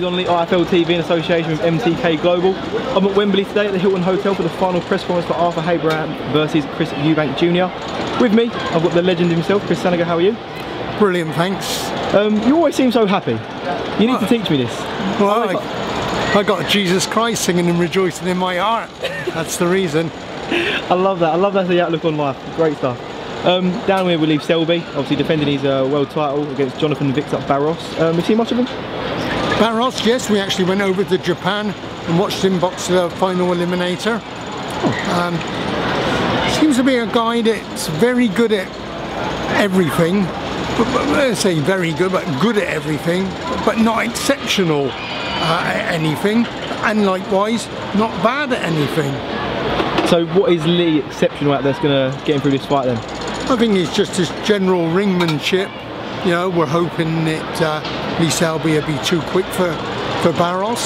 something on IFL TV in association with MTK Global. I'm at Wembley today at the Hilton Hotel for the final press conference for Arthur Abraham versus Chris Eubank Jr. With me, I've got the legend himself, Chris SANIGAR. How are you? Brilliant, thanks. You always seem so happy. You need to teach me this. Well, I got Jesus Christ singing and rejoicing in my heart. That's the reason. I love that. I love that, the outlook on life. Great stuff. Down here we leave Selby, obviously defending his world title against Jonathan Victor Barros. Have you seen much of him? Barros, yes, we actually went over to Japan and watched him box the final eliminator. Seems to be a guy that's very good at everything. But let's say very good, but good at everything, but not exceptional at anything, and likewise not bad at anything. So what is Lee exceptional at that's going to get him through this fight then? I think it's just his general ringmanship. You know, we're hoping that Lee Selby will be too quick for Barros.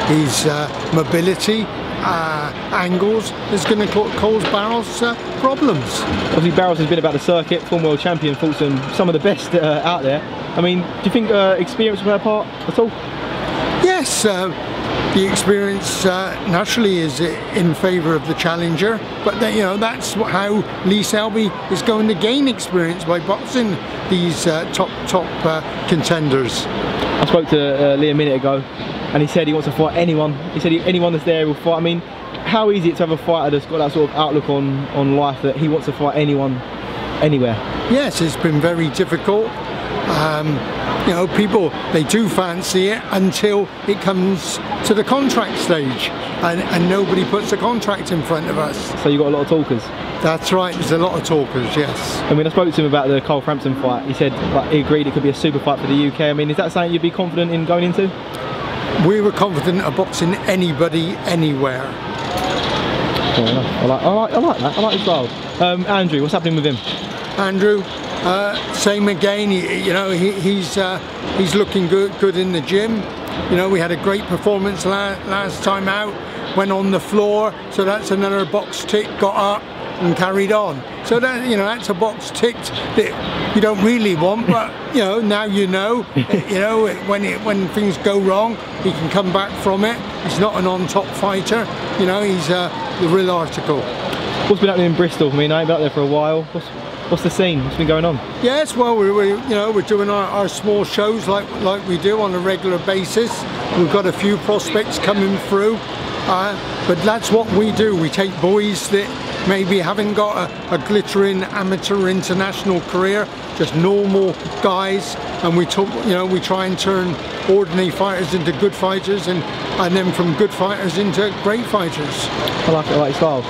His mobility, angles is going to cause Barros problems. Obviously Barros has been about the circuit, former world champion, fought some of the best out there. I mean, do you think experience will play a part at all? Yes, the experience naturally is in favour of the challenger, but you know, that's how Lee Selby is going to gain experience, by boxing these top contenders. I spoke to Lee a minute ago, and he said he wants to fight anyone. He said anyone that's there will fight. I mean, how easy is it to have a fighter that's got that sort of outlook on life, that he wants to fight anyone, anywhere? Yes, it's been very difficult. You know, people, they do fancy it until it comes to the contract stage, and nobody puts a contract in front of us. So you got a lot of talkers? That's right, there's a lot of talkers, yes. I mean, I spoke to him about the Cole Frampton fight. He said he agreed it could be a super fight for the UK. I mean, is that something you'd be confident in going into? We were confident of boxing anybody, anywhere. Fair enough. I like that. I like his style. Andrew, what's happening with him? Andrew, same again. He's looking good in the gym. You know, we had a great performance last time out. Went on the floor, so that's another box tick. Got up and carried on. So that, you know, that's a box ticked that you don't really want, but you know, now you know. You know, when things go wrong, he can come back from it. He's not an on-top fighter. You know, he's the real article. What's been happening in Bristol? I mean, I've been out there for a while. What's the scene? What's been going on? Yes, well, we're doing our small shows like we do on a regular basis. We've got a few prospects coming through, but that's what we do. We take boys that maybe haven't got a glittering amateur international career, just normal guys, and we try and turn ordinary fighters into good fighters, and then from good fighters into great fighters. I like your style.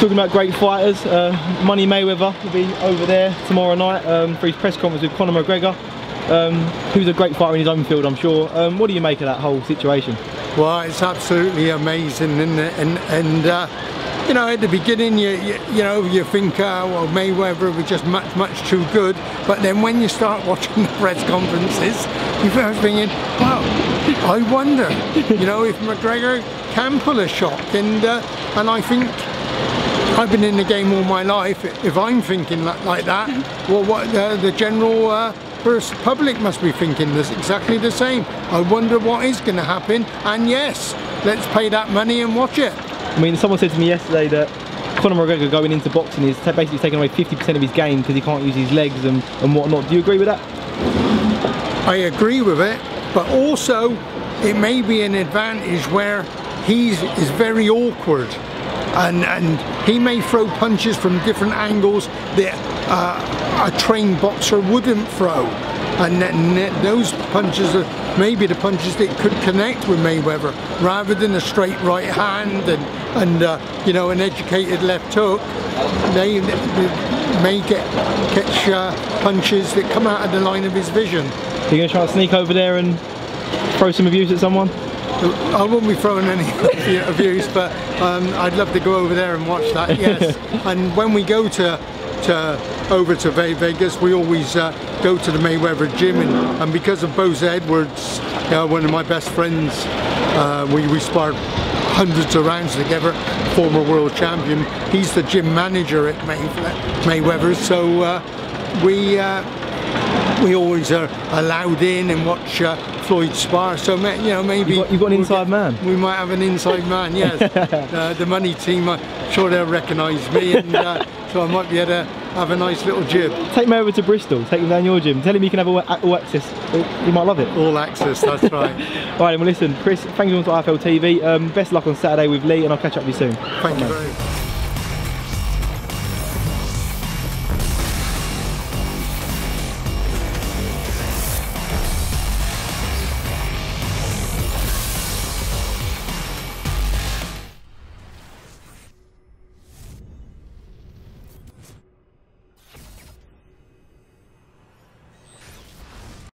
Talking about great fighters, Money Mayweather will be over there tomorrow night for his press conference with Conor McGREGOR, who's a great fighter in his own field, I'm sure. What do you make of that whole situation? Well, it's absolutely amazing, isn't it? And you know, at the beginning, you think, well, Mayweather was just much too good. But then when you start watching the press conferences, you start thinking, well, I wonder, you know, if McGregor can pull a shock. And I think, I've been in the game all my life. If I'm thinking like that, well, what the general public must be thinking this exactly the same. I wonder what is going to happen. And yes, let's pay that money and watch it. I mean, someone said to me yesterday that Conor McGregor going into boxing is basically taking away 50% of his game because he can't use his legs and whatnot. Do you agree with that? I agree with it, but also it may be an advantage where he is very awkward. And he may throw punches from different angles that a trained boxer wouldn't throw, and those punches are maybe the punches that could connect with Mayweather, rather than a straight right hand and you know, an educated left hook. They may catch punches that come out of the line of his vision. Are you going to try to sneak over there and throw some abuse at someone? I won't be throwing any abuse, but I'd love to go over there and watch that, yes. And when we go over to Vegas, we always go to the Mayweather gym, and because of Bose Edwards, one of my best friends, we sparred hundreds of rounds together, former world champion. He's the gym manager at Mayweather, so we always are allowed in and watch Floyd spar. So you know, maybe you've got an inside man. We might have an inside man. Yes, the money team. I'm sure they'll recognise me, and so I might be able to have a nice little gym. Take me over to Bristol. Take him down your gym. Tell him you can have all access. You might love it. All access. That's right. All right, well listen, Chris. Thank you for IFL TV. Best luck on Saturday with Lee, and I'll catch up with you soon. Thank you very much.